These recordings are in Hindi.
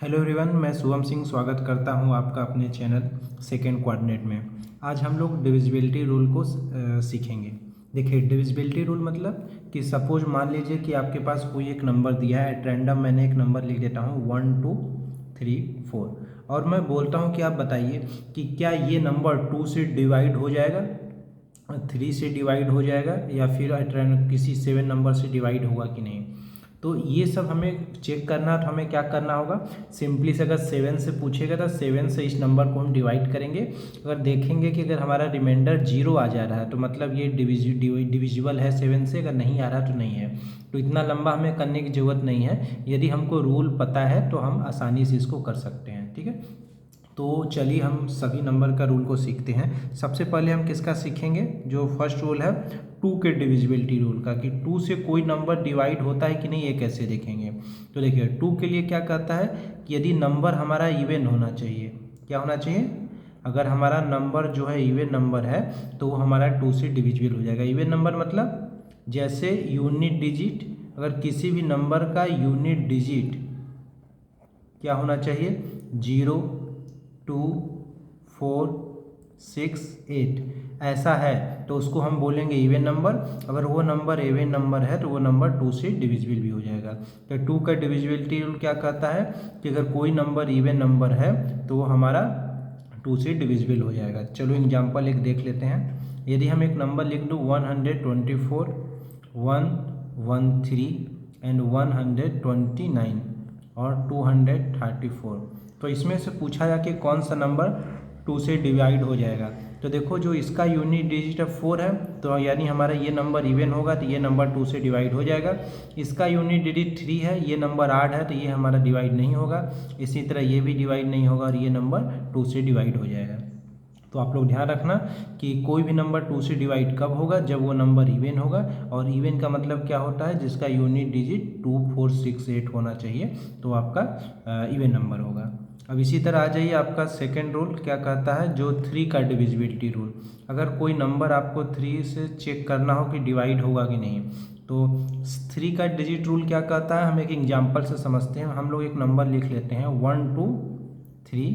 हेलो एवरीवन, मैं शुभम सिंह स्वागत करता हूं आपका अपने चैनल सेकेंड कोऑर्डिनेट में। आज हम लोग डिविजिबिलिटी रूल को सीखेंगे। देखिए, डिविजिबिलिटी रूल मतलब कि सपोज मान लीजिए कि आपके पास कोई एक नंबर दिया है। एट रैंडम मैंने एक नंबर लिख देता हूं 1 2 3 4 और मैं बोलता हूं कि आप बताइए कि क्या ये नंबर 2 से डिवाइड हो जाएगा, 3 से डिवाइड हो जाएगा या फिर एट रैंडम किसी 7 नंबर से डिवाइड होगा कि नहीं। तो ये सब हमें चेक करना है। तो हमें क्या करना होगा, सिंपली से अगर 7 से पूछेगा तो 7 से इस नंबर को हम डिवाइड करेंगे। अगर देखेंगे कि अगर हमारा रिमाइंडर 0 आ जा रहा है तो मतलब ये डिविजिबल है 7 से। अगर नहीं आ रहा तो नहीं है। तो इतना लंबा हमें करने की ज़रूरत नहीं है। यदि हमको रूल पता है तो हम आसानी से इसको कर सकते हैं। ठीक है, तो चलिए हम सभी नंबर का रूल को सीखते हैं। सबसे पहले हम किसका सीखेंगे, जो फर्स्ट रूल है 2 के डिविजिबिलिटी रूल का, कि 2 से कोई नंबर डिवाइड होता है कि नहीं, ये कैसे देखेंगे। तो देखिए, 2 के लिए क्या कहता है कि यदि नंबर हमारा इवन होना चाहिए। क्या होना चाहिए? अगर हमारा नंबर जो है इवन नंबर है तो वो हमारा 2 से डिविजिबल हो जाएगा। इवन नंबर मतलब जैसे यूनिट डिजिट, अगर किसी भी नंबर का यूनिट डिजिट क्या होना चाहिए, 0 2 4 6 8 ऐसा है तो उसको हम बोलेंगे इवन नंबर। अगर वो नंबर इवन नंबर है तो वो नंबर 2 से डिविजिबल भी हो जाएगा। तो 2 का डिविजिबिलिटी रूल क्या कहता है कि अगर कोई नंबर इवन नंबर है तो वो हमारा 2 से डिविजिबल हो जाएगा। चलो एग्जाम्पल एक देख लेते हैं। यदि हम एक नंबर लिख दूँ 124 113 एंड 129 और 234, तो इसमें से पूछा जा कि कौन सा नंबर 2 से डिवाइड हो जाएगा। तो देखो, जो इसका यूनिट डिजिट 4 है तो यानी हमारा ये नंबर इवन होगा तो ये नंबर 2 से डिवाइड हो जाएगा। इसका यूनिट डिजिट 3 है, ये नंबर 8 है तो ये हमारा डिवाइड नहीं होगा। इसी तरह ये भी डिवाइड नहीं होगा और ये नंबर 2 से डिवाइड हो जाएगा। तो आप लोग ध्यान रखना कि कोई भी नंबर 2 से डिवाइड कब होगा, जब वो नंबर इवन होगा। और इवन का मतलब क्या होता है, जिसका यूनिट डिजिट 2 4 6 8 होना चाहिए, तो आपका इवन नंबर होगा। अब इसी तरह आ जाइए, आपका सेकेंड रूल क्या कहता है, जो 3 का डिविजिबिलिटी रूल। अगर कोई नंबर आपको 3 से चेक करना हो कि डिवाइड होगा कि नहीं, तो 3 का डिजिट रूल क्या कहता है, हम एक एग्जाम्पल से समझते हैं। हम लोग एक नंबर लिख लेते हैं 1 2 3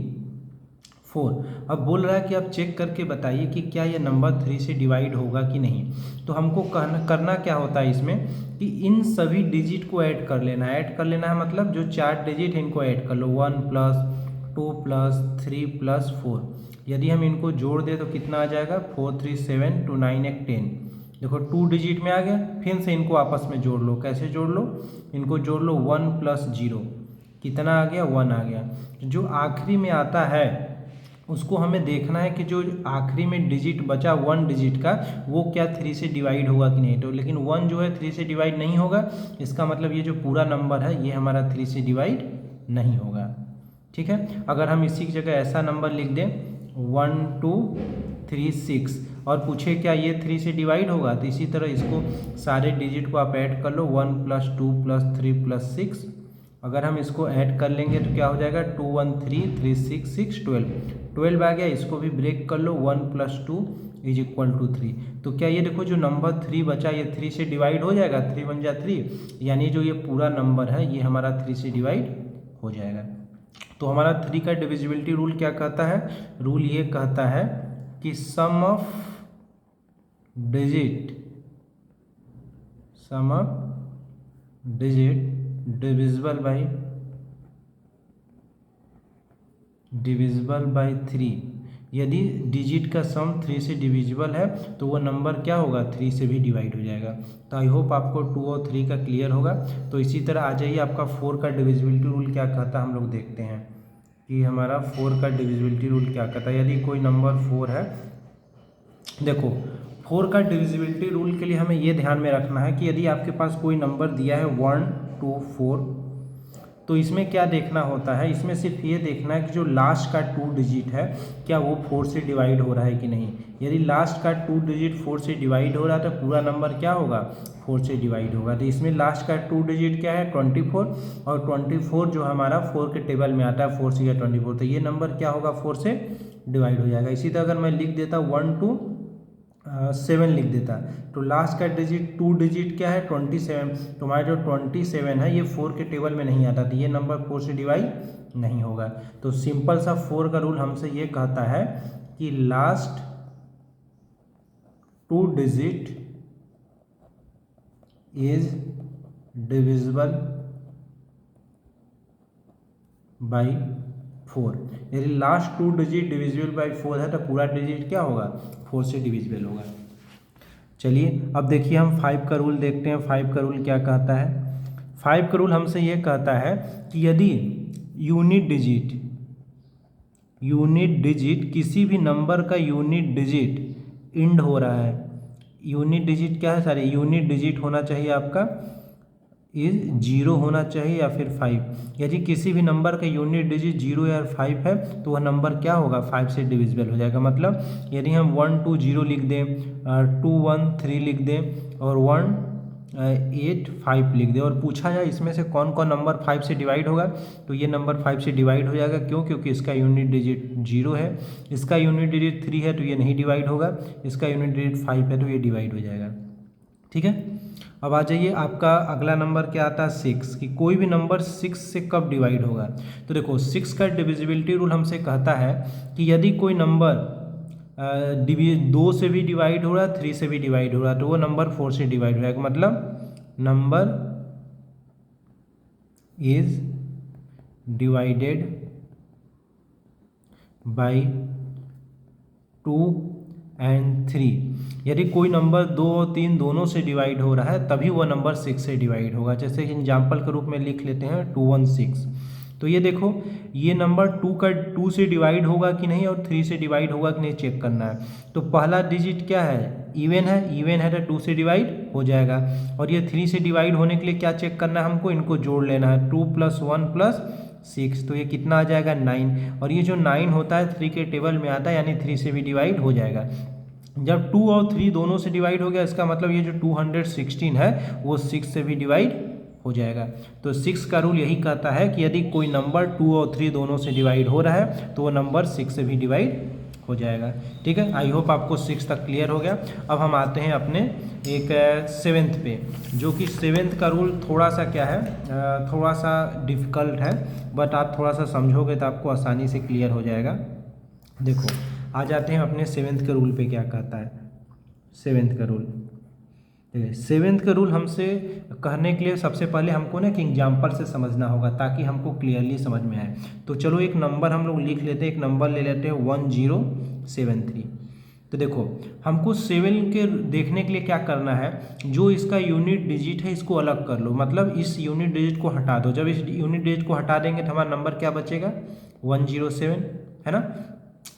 4। अब बोल रहा है कि आप चेक करके बताइए कि क्या ये नंबर 3 से डिवाइड होगा कि नहीं। तो हमको करना क्या होता है इसमें कि इन सभी डिजिट को ऐड कर लेना है। ऐड कर लेना है मतलब जो 4 डिजिट इनको ऐड कर लो, 1 + 2 + 3 + 4। यदि हम इनको जोड़ दें तो कितना आ जाएगा, 4 3 7 2 9 1 10। देखो 2 डिजिट में आ गया। फिर से इनको आपस में जोड़ लो। कैसे जोड़ लो, इनको जोड़ लो 1 + 0, कितना आ गया, 1 आ गया। जो आखिरी में आता है उसको हमें देखना है कि जो आखिरी में डिजिट बचा 1 डिजिट का, वो क्या 3 से डिवाइड होगा कि नहीं। तो लेकिन 1 जो है 3 से डिवाइड नहीं होगा, इसका मतलब ये जो पूरा नंबर है ये हमारा 3 से डिवाइड नहीं होगा। ठीक है, अगर हम इसी की जगह ऐसा नंबर लिख दें 1 2 3 6 और पूछे क्या ये 3 से डिवाइड होगा, तो इसी तरह इसको सारे डिजिट को आप ऐड कर लो, 1 + 2 + 3 + 6। अगर हम इसको ऐड कर लेंगे तो क्या हो जाएगा, 2 1 3 3 6 6 12 आ गया। इसको भी ब्रेक कर लो, 1 + 2 = 3। तो क्या ये देखो, जो नंबर 3 बचा ये 3 से डिवाइड हो जाएगा, 3 × 1 = 3, यानी जो ये पूरा नंबर है ये हमारा 3 से डिवाइड हो जाएगा। तो हमारा 3 का डिविजिबिलिटी रूल क्या कहता है, रूल ये कहता है कि sum of digit divisible by 3। यदि डिजिट का सम 3 से डिविजिबल है तो वो नंबर क्या होगा, 3 से भी डिवाइड हो जाएगा। तो आई होप आपको 2 और 3 का क्लियर होगा। तो इसी तरह आ जाइए, आपका 4 का डिविजिबिलिटी रूल क्या कहता है, हम लोग देखते हैं कि हमारा 4 का डिविजिबिलिटी रूल क्या कहता है। यदि कोई नंबर 4 है, देखो 4 का डिविजिबिलिटी रूल के लिए हमें ये ध्यान में रखना है कि यदि आपके पास कोई नंबर दिया है 1 2 4, तो इसमें क्या देखना होता है, इसमें सिर्फ ये देखना है कि जो लास्ट का 2 डिजिट है क्या वो 4 से डिवाइड हो रहा है कि नहीं। यदि लास्ट का 2 डिजिट 4 से डिवाइड हो रहा है तो पूरा नंबर क्या होगा, 4 से डिवाइड होगा। तो इसमें लास्ट का 2 डिजिट क्या है, 24, और 24 जो हमारा 4 के टेबल में आता है 4 से 24, तो ये नंबर क्या होगा, 4 से डिवाइड हो जाएगा। इसी तरह अगर मैं लिख देता 1 2 7 लिख देता, तो लास्ट का डिजिट 2 डिजिट क्या है 27, तो हमारा जो 27 है ये 4 के टेबल में नहीं आता, तो ये नंबर 4 से डिवाइड नहीं होगा। तो सिंपल सा 4 का रूल हमसे ये कहता है कि last 2 digit is divisible by 4। यदि लास्ट 2 डिजिट डिविजिबल बाई 4 है तो पूरा डिजिट क्या होगा 4 से डिविजिबल होगा। चलिए अब देखिए हम 5 का रूल देखते हैं। 5 का रूल क्या कहता है? 5 का रूल हमसे ये कहता है कि यदि यूनिट डिजिट किसी भी नंबर का यूनिट डिजिट इंड हो रहा है, यूनिट डिजिट क्या है सारे, यूनिट डिजिट होना चाहिए आपका इज 0 होना चाहिए या फिर 5। यदि किसी भी नंबर का यूनिट डिजिट 0 या 5 है तो वह नंबर क्या होगा 5 से डिविजिबल हो जाएगा। मतलब यदि हम 1 2 0 लिख दें, 2 1 3 लिख दें और 1 8 5 लिख दें और पूछा जाए इसमें से कौन कौन नंबर 5 से डिवाइड होगा, तो ये नंबर 5 से डिवाइड हो जाएगा। क्यों? क्योंकि इसका यूनिट डिजिट 0 है, इसका यूनिट डिजिट 3 है तो ये नहीं डिवाइड होगा, इसका यूनिट डिजिट 5 है तो ये डिवाइड हो जाएगा। ठीक है, अब आ जाइए आपका अगला नंबर क्या आता है 6, कि कोई भी नंबर 6 से कब डिवाइड होगा। तो देखो 6 का डिविजिबिलिटी रूल हमसे कहता है कि यदि कोई नंबर 2 से भी डिवाइड हो रहा है, 3 से भी डिवाइड हो रहा है, तो वो नंबर 4 से डिवाइड हो जाएगा। मतलब number is divided by 2 and 3। यदि कोई नंबर 2 और 3 दोनों से डिवाइड हो रहा है तभी वह नंबर 6 से डिवाइड होगा। जैसे एग्जाम्पल के रूप में लिख लेते हैं 216। तो ये देखो ये नंबर 2 से डिवाइड होगा कि नहीं और 3 से डिवाइड होगा कि नहीं चेक करना है। तो पहला डिजिट क्या है, इवन है तो 2 से डिवाइड हो जाएगा। और ये 3 से डिवाइड होने के लिए क्या चेक करना है हमको, इनको जोड़ लेना है 2 + 1 + 6, तो ये कितना आ जाएगा 9। और ये जो 9 होता है 3 के टेबल में आता है, यानी 3 से भी डिवाइड हो जाएगा। जब 2 और 3 दोनों से डिवाइड हो गया इसका मतलब ये जो 216 है वो 6 से भी डिवाइड हो जाएगा। तो 6 का रूल यही कहता है कि यदि कोई नंबर 2 और 3 दोनों से डिवाइड हो रहा है तो वो नंबर 6 से भी डिवाइड हो जाएगा। ठीक है, आई होप आपको 6 तक क्लियर हो गया। अब हम आते हैं अपने एक 7th पे, जो कि 7th का रूल थोड़ा सा क्या है, थोड़ा सा डिफ़िकल्ट है, बट आप थोड़ा सा समझोगे तो आपको आसानी से क्लियर हो जाएगा। देखो आ जाते हैं अपने 7th के रूल पे क्या कहता है। 7th का रूल, ठीक है, 7th का रूल हमसे कहने के लिए सबसे पहले हमको ना एक एग्जाम्पल से समझना होगा ताकि हमको क्लियरली समझ में आए। तो चलो एक नंबर हम लोग लिख लेते हैं, एक नंबर ले लेते हैं 1073। तो देखो हमको 7 के देखने के लिए क्या करना है, जो इसका यूनिट डिजिट है इसको अलग कर लो, मतलब इस यूनिट डिजिट को हटा दो। जब इस यूनिट डिजिट को हटा देंगे तो हमारा नंबर क्या बचेगा 107, है ना।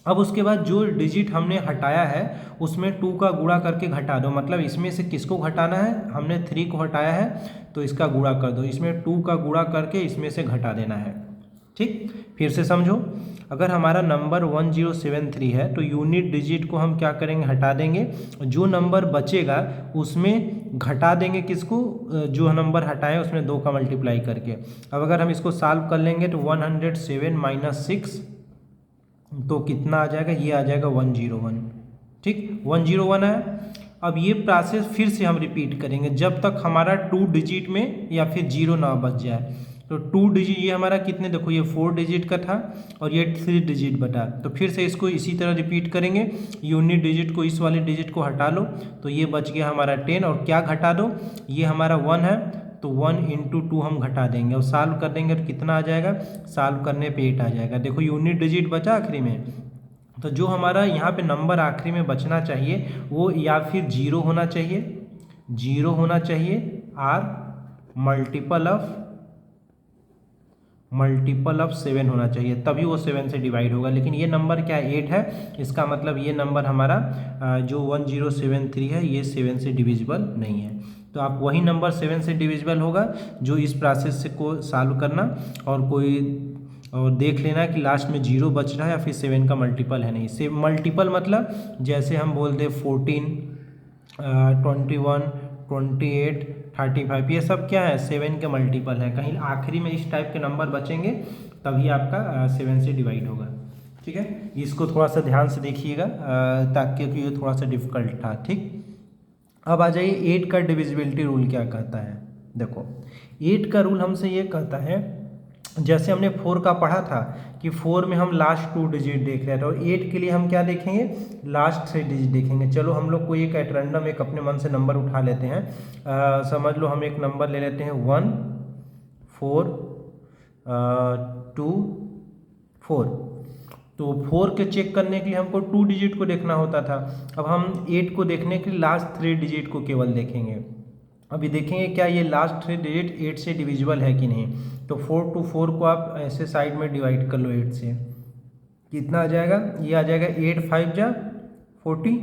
अब उसके बाद जो डिजिट हमने हटाया है उसमें 2 का गुणा करके घटा दो, मतलब इसमें से किसको घटाना है, हमने 3 को हटाया है तो इसका गुणा कर दो, इसमें 2 का गुणा करके इसमें से घटा देना है। ठीक, फिर से समझो, अगर हमारा नंबर 1073 है तो यूनिट डिजिट को हम क्या करेंगे हटा देंगे, जो नंबर बचेगा उसमें घटा देंगे किसको, जो नंबर हटाए उसमें 2 का मल्टीप्लाई करके। अब अगर हम इसको सॉल्व कर लेंगे तो 107 - 6 तो कितना आ जाएगा, ये आ जाएगा 101। ठीक, 101 है। अब ये प्रोसेस फिर से हम रिपीट करेंगे जब तक हमारा 2 डिजिट में या फिर 0 ना बच जाए। तो 2 डिजिट ये हमारा कितने, देखो ये 4 डिजिट का था और ये 3 डिजिट बटा, तो फिर से इसको इसी तरह रिपीट करेंगे। यूनिट डिजिट को इस वाले डिजिट को हटा लो तो ये बच गया हमारा 10, और क्या घटा दो, ये हमारा 1 है तो 1 × 2 हम घटा देंगे और सॉल्व कर देंगे तो कितना आ जाएगा, सॉल्व करने पे 8 आ जाएगा। देखो यूनिट डिजिट बचा आखिरी में, तो जो हमारा यहाँ पे नंबर आखिरी में बचना चाहिए वो या फिर 0 होना होना चाहिए और मल्टीपल ऑफ 7 होना चाहिए, तभी वो 7 से डिवाइड होगा। लेकिन ये नंबर क्या 8 है, इसका मतलब ये नंबर हमारा जो 1073 है ये 7 से डिविजिबल नहीं है। तो आप वही नंबर 7 से डिविजिबल होगा जो इस प्रोसेस से को सॉल्व करना और देख लेना कि लास्ट में 0 बच रहा है या फिर 7 का मल्टीपल है नहीं। से मल्टीपल मतलब जैसे हम बोल दें 14, 21, 28, 35, ये सब क्या है 7 के मल्टीपल है। कहीं आखिरी में इस टाइप के नंबर बचेंगे तभी आपका 7 से डिवाइड होगा। ठीक। ठीक है, इसको थोड़ा सा ध्यान से देखिएगा ताकि, क्योंकि ये थोड़ा सा डिफिकल्ट था। ठीक, अब आ जाइए 8 का डिविजिबिलिटी रूल क्या कहता है। देखो 8 का रूल हमसे ये कहता है, जैसे हमने 4 का पढ़ा था कि 4 में हम लास्ट 2 डिजिट देख रहे थे, और 8 के लिए हम क्या देखेंगे, लास्ट 3 डिजिट देखेंगे। चलो हम लोग कोई एक एट रैंडम एक अपने मन से नंबर उठा लेते हैं। समझ लो हम एक नंबर ले लेते हैं 1 4 2 4। तो 4 के चेक करने के लिए हमको 2 डिजिट को देखना होता था। अब हम 8 को देखने के लिए लास्ट 3 डिजिट को केवल देखेंगे। अभी देखेंगे क्या ये लास्ट 3 डिजिट 8 से डिविजिबल है कि नहीं। तो 4 to 4 को आप ऐसे साइड में डिवाइड कर लो 8 से, कितना आ जाएगा, ये आ जाएगा 8 5 जा 40,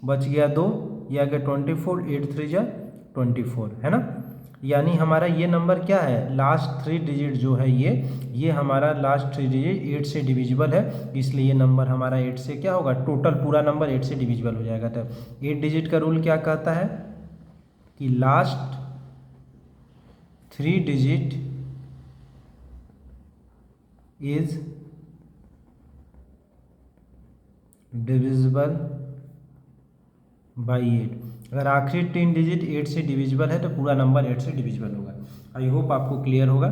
बच गया 2, ये आ गया 24, 8 3 जा 24, है ना। यानी हमारा ये नंबर क्या है, लास्ट 3 डिजिट जो है ये हमारा लास्ट 3 डिजिट 8 से डिविजिबल है, इसलिए ये नंबर हमारा 8 से क्या होगा, टोटल पूरा नंबर 8 से डिविजिबल हो जाएगा। तो 8 डिजिट का रूल क्या कहता है कि last 3 digit is divisible by 8। अगर आखिरी 3 डिजिट 8 से डिविजिबल है तो पूरा नंबर 8 से डिविजिबल होगा। आई होप आपको क्लियर होगा।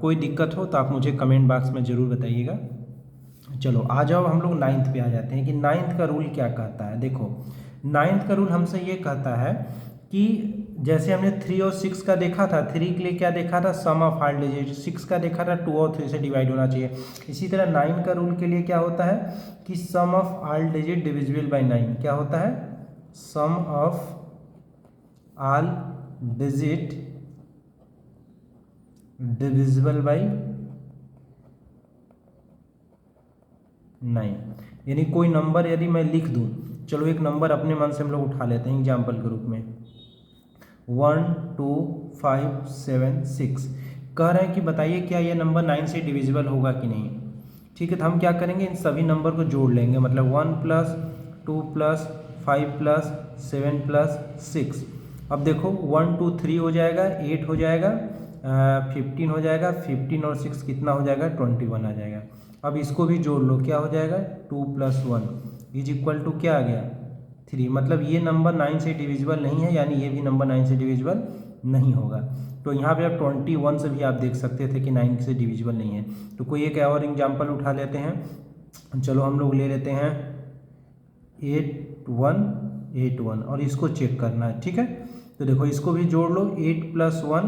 कोई दिक्कत हो तो आप मुझे कमेंट बॉक्स में ज़रूर बताइएगा। चलो आ जाओ हम लोग 9th पे आ जाते हैं कि 9th का रूल क्या कहता है। देखो 9th का रूल हमसे ये कहता है कि जैसे हमने 3 और 6 का देखा था, 3 के लिए क्या देखा था, सम ऑफ ऑल डिजिट, 6 का देखा था 2 और 3 से डिवाइड होना चाहिए। इसी तरह 9 का रूल के लिए क्या होता है कि sum of all digit divisible by 9। क्या होता है, sum of all digit divisible by 9। यानी कोई नंबर यदि मैं लिख दूं, चलो एक नंबर अपने मन से हम लोग उठा लेते हैं एग्जाम्पल के रूप में 1 2 5 7 6। कह रहे हैं कि बताइए क्या ये नंबर 9 से डिविजिबल होगा कि नहीं। ठीक है, तो हम क्या करेंगे, इन सभी नंबर को जोड़ लेंगे, मतलब 1 + 2 + 5 + 7 + 6। अब देखो 1 2 3 हो जाएगा, 8 हो जाएगा, 15 हो जाएगा, 15 और 6 कितना हो जाएगा, 21 आ जाएगा। अब इसको भी जोड़ लो, क्या हो जाएगा, 2 + 1 = क्या आ गया, 3। मतलब ये नंबर 9 से डिविजिबल नहीं है, यानी ये भी नंबर 9 से डिविजिबल नहीं होगा। तो यहाँ पे आप 21 से भी आप देख सकते थे कि 9 से डिविजिबल नहीं है। तो कोई एक और एग्जांपल उठा लेते हैं। चलो हम लोग ले लेते हैं 8 1 8 1 और इसको चेक करना है। ठीक है, तो देखो इसको भी जोड़ लो, 8 + 1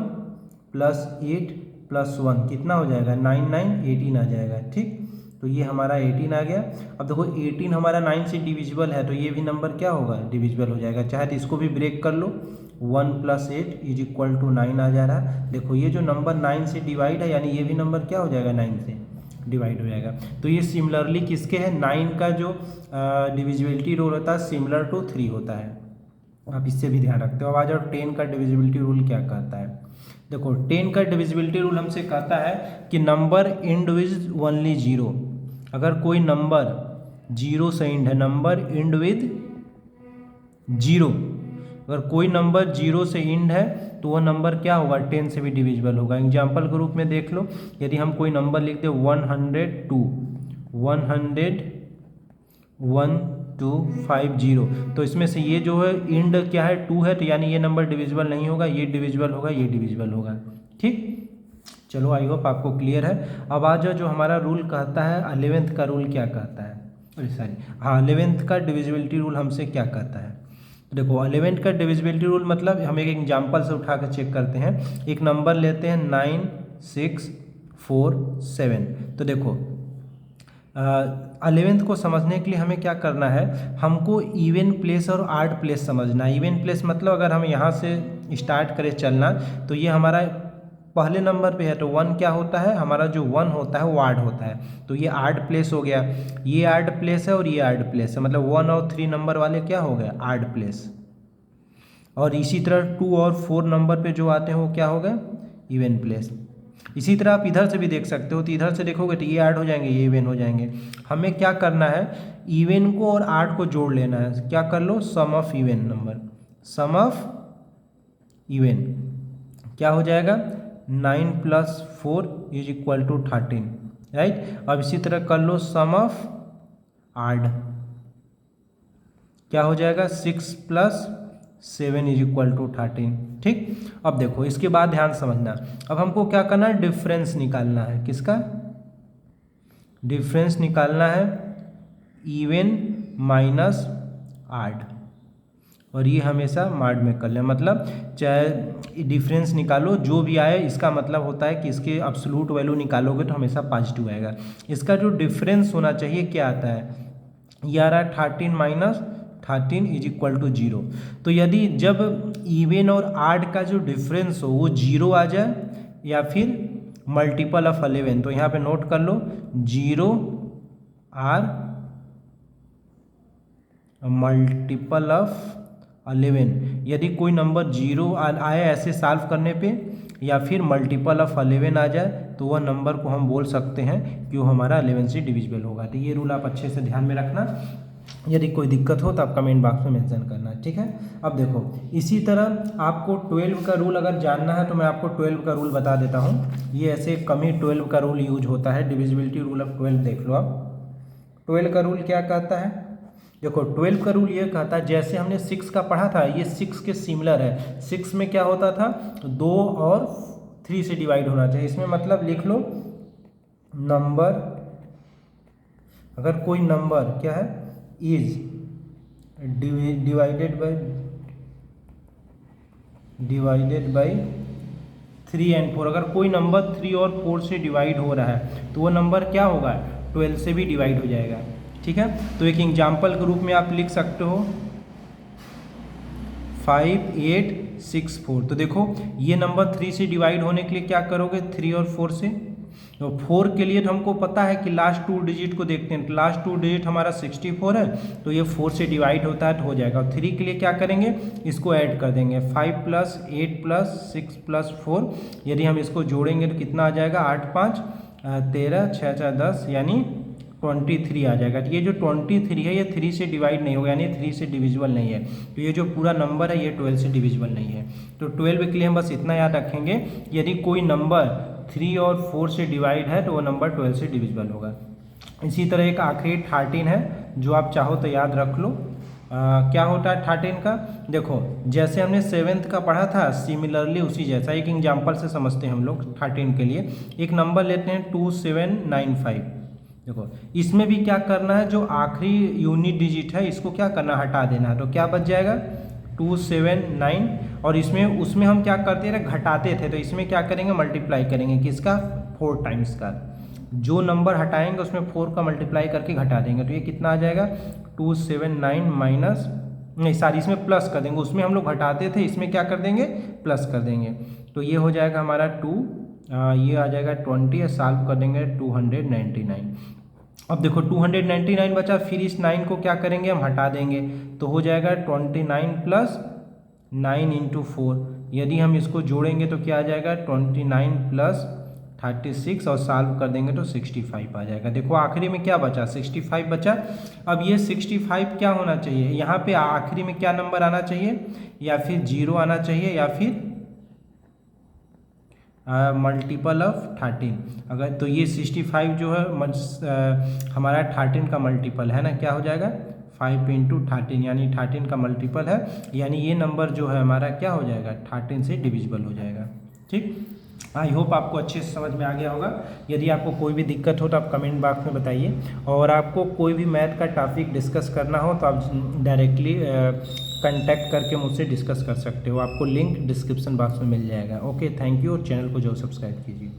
+ 8 + 1 कितना हो जाएगा, 9 9 18 आ जाएगा। ठीक, तो ये हमारा 18 आ गया। अब देखो 18 हमारा 9 से डिविजिबल है, तो ये भी नंबर क्या होगा, डिविजिबल हो जाएगा। चाहे तो इसको भी ब्रेक कर लो, 1 + 8 = 9 आ जा रहा है। देखो ये जो नंबर 9 से डिवाइड है, यानी ये भी नंबर क्या हो जाएगा, 9 से डिवाइड हो जाएगा। तो ये सिमिलरली किसके है, 9 का जो डिविजिबिलिटी रूल होता है सिमिलर टू 3 होता है। आप इससे भी ध्यान रखते हो। अब आ जाओ 10 का डिविजिबिलिटी रूल क्या कहता है। देखो 10 का डिविजिबिलिटी रूल हमसे कहता है कि नंबर एंड विद ओनली 0। अगर कोई नंबर 0 से एंड है, नंबर एंड विद 0, अगर कोई नंबर 0 से एंड है तो वह नंबर क्या होगा, 10 से भी डिविजिबल होगा। एग्जाम्पल के रूप में देख लो, यदि हम कोई नंबर लिखते 102 100 तो इसमें से ये जो है एंड क्या है, 2 है, तो यानी ये नंबर डिविजिबल नहीं होगा, ये डिविजिबल होगा, ये डिविजिबल होगा। ठीक, चलो आई होप आपको क्लियर है। अब आ जाओ जो हमारा रूल कहता है 11th का रूल क्या कहता है, अरे सॉरी हाँ 11th का डिविजिबिलिटी रूल हमसे क्या कहता है। देखो 11th का डिविजिबिलिटी रूल मतलब हम एक एग्जाम्पल से उठा कर चेक करते हैं। एक नंबर लेते हैं 9 6 4 7। तो देखो 11th को समझने के लिए हमें क्या करना है, हमको इवन प्लेस और ऑड प्लेस समझना है। इवन प्लेस मतलब अगर हम यहाँ से स्टार्ट करें चलना, तो ये हमारा पहले नंबर पे है, तो 1 क्या होता है, हमारा जो 1 होता है वो ऑड होता है, तो ये ऑड प्लेस हो गया। ये ऑड प्लेस है और ये ऑड प्लेस है, मतलब 1 और 3 नंबर वाले क्या हो गए, ऑड प्लेस। और इसी तरह 2 और 4 नंबर पे जो आते हैं वो क्या हो गए, इवन प्लेस। इसी तरह आप इधर से भी देख सकते हो, तो इधर से देखोगे तो ये ऐड हो जाएंगे, ये इवन हो जाएंगे। हमें क्या करना है, इवन को और ऑड को जोड़ लेना है। क्या कर लो, sum of even number, sum of even क्या हो जाएगा, 9 + 4 = 13। राइट। अब इसी तरह कर लो सम ऑफ आड, क्या हो जाएगा 6 + 7 = 13। ठीक, अब देखो इसके बाद ध्यान समझना, अब हमको क्या करना है, डिफरेंस निकालना है। किसका डिफरेंस निकालना है, इवन माइनस आड, और ये हमेशा माड में कर लें, मतलब चाहे डिफरेंस निकालो जो भी आए, इसका मतलब होता है कि इसके अब्सोल्यूट वैल्यू निकालोगे तो हमेशा पॉजिटिव आएगा। इसका जो डिफरेंस होना चाहिए क्या आता है, ये आ रहा है 13 - 13 = 0। तो यदि जब इवन और आड का जो डिफरेंस हो वो 0 आ जाए या फिर मल्टीपल ऑफ 11, तो यहाँ पे नोट कर लो 0 आर मल्टीपल ऑफ 11। यदि कोई नंबर 0 आए ऐसे सॉल्व करने पे या फिर मल्टीपल ऑफ 11 आ जाए तो वह नंबर को हम बोल सकते हैं कि वो हमारा 11 से डिविजिबल होगा। तो ये रूल आप अच्छे से ध्यान में रखना, यदि कोई दिक्कत हो तो आप कमेंट बॉक्स में मेंशन करना, ठीक है। अब देखो इसी तरह आपको 12 का रूल अगर जानना है तो मैं आपको 12 का रूल बता देता हूँ। ये ऐसे कम ही 12 का रूल यूज होता है, डिविजिबिलिटी रूल ऑफ 12 देख लो आप। 12 का रूल क्या कहता है, देखो 12 का रूल ये कहता है, जैसे हमने 6 का पढ़ा था, ये 6 के सिमिलर है। 6 में क्या होता था, 2 और 3 से डिवाइड होना चाहिए। इसमें मतलब लिख लो नंबर, अगर कोई नंबर क्या है इज डिवाइडेड बाई 3 और 4, अगर कोई नंबर 3 और 4 से डिवाइड हो रहा है तो वो नंबर क्या होगा, 12 से भी डिवाइड हो जाएगा, ठीक है। तो एक एग्जाम्पल के रूप में आप लिख सकते हो 5864। तो देखो ये नंबर 3 से डिवाइड होने के लिए क्या करोगे, 3 और 4 से, तो 4 के लिए तो हमको पता है कि लास्ट 2 डिजिट को देखते हैं, तो लास्ट 2 डिजिट हमारा 64 है, तो ये 4 से डिवाइड होता है तो हो जाएगा। और 3 के लिए क्या करेंगे, इसको ऐड कर देंगे, 5 + 8 + 6 + 4, यदि हम इसको जोड़ेंगे तो कितना आ जाएगा, 8 × 5 = 13, 6 × 4 = 10, यानी 23 आ जाएगा। तो ये जो 23 है ये 3 से डिवाइड नहीं होगा, यानी 3 से डिविजिबल नहीं है। तो ये जो पूरा नंबर है ये 12 से डिविजिबल नहीं है। तो 12 के लिए हम बस इतना याद रखेंगे, यदि कोई नंबर 3 और 4 से डिवाइड है तो वो नंबर 12 से डिविजिबल होगा। इसी तरह एक आखिरी 13 है जो आप चाहो तो याद रख लो। क्या होता है 13 का, देखो जैसे हमने 7th का पढ़ा था सिमिलरली उसी जैसा एक एग्जाम्पल से समझते हैं हम लोग। 13 के लिए एक नंबर लेते हैं 2795। देखो इसमें भी क्या करना है, जो आखिरी यूनिट डिजिट है इसको क्या करना, हटा देना है। तो क्या बच जाएगा 279, और इसमें उसमें हम क्या करते थे, घटाते थे, तो इसमें क्या करेंगे, मल्टीप्लाई करेंगे किसका, 4 टाइम्स का। जो नंबर हटाएंगे उसमें 4 का मल्टीप्लाई करके घटा देंगे, तो ये कितना आ जाएगा 279 माइनस, नहीं सॉरी इसमें प्लस कर देंगे, उसमें हम लोग घटाते थे, इसमें क्या कर देंगे, प्लस कर देंगे। तो ये हो जाएगा हमारा 2, ये आ जाएगा 20, सॉल्व कर देंगे 299। अब देखो 299 बचा, फिर इस 9 को क्या करेंगे, हम हटा देंगे, तो हो जाएगा 29 + 9 × 4। यदि हम इसको जोड़ेंगे तो क्या आ जाएगा 29 + 36, और सॉल्व कर देंगे तो 65 आ जाएगा। देखो आखिरी में क्या बचा, 65 बचा। अब ये 65 क्या होना चाहिए, यहाँ पे आखिरी में क्या नंबर आना चाहिए, या फिर 0 आना चाहिए, या फिर मल्टीपल ऑफ 13। अगर तो ये 65 जो है हमारा 13 का मल्टीपल है ना, क्या हो जाएगा 5 × 13, यानी 13 का मल्टीपल है, यानी ये नंबर जो है हमारा क्या हो जाएगा 13 से डिविजिबल हो जाएगा। ठीक, आई होप आपको अच्छे से समझ में आ गया होगा। यदि आपको कोई भी दिक्कत हो तो आप कमेंट बॉक्स में बताइए, और आपको कोई भी मैथ का टॉपिक डिस्कस करना हो तो आप डायरेक्टली कांटेक्ट करके मुझसे डिस्कस कर सकते हो। आपको लिंक डिस्क्रिप्शन बॉक्स में मिल जाएगा। ओके, थैंक यू, और चैनल को जो सब्सक्राइब कीजिए।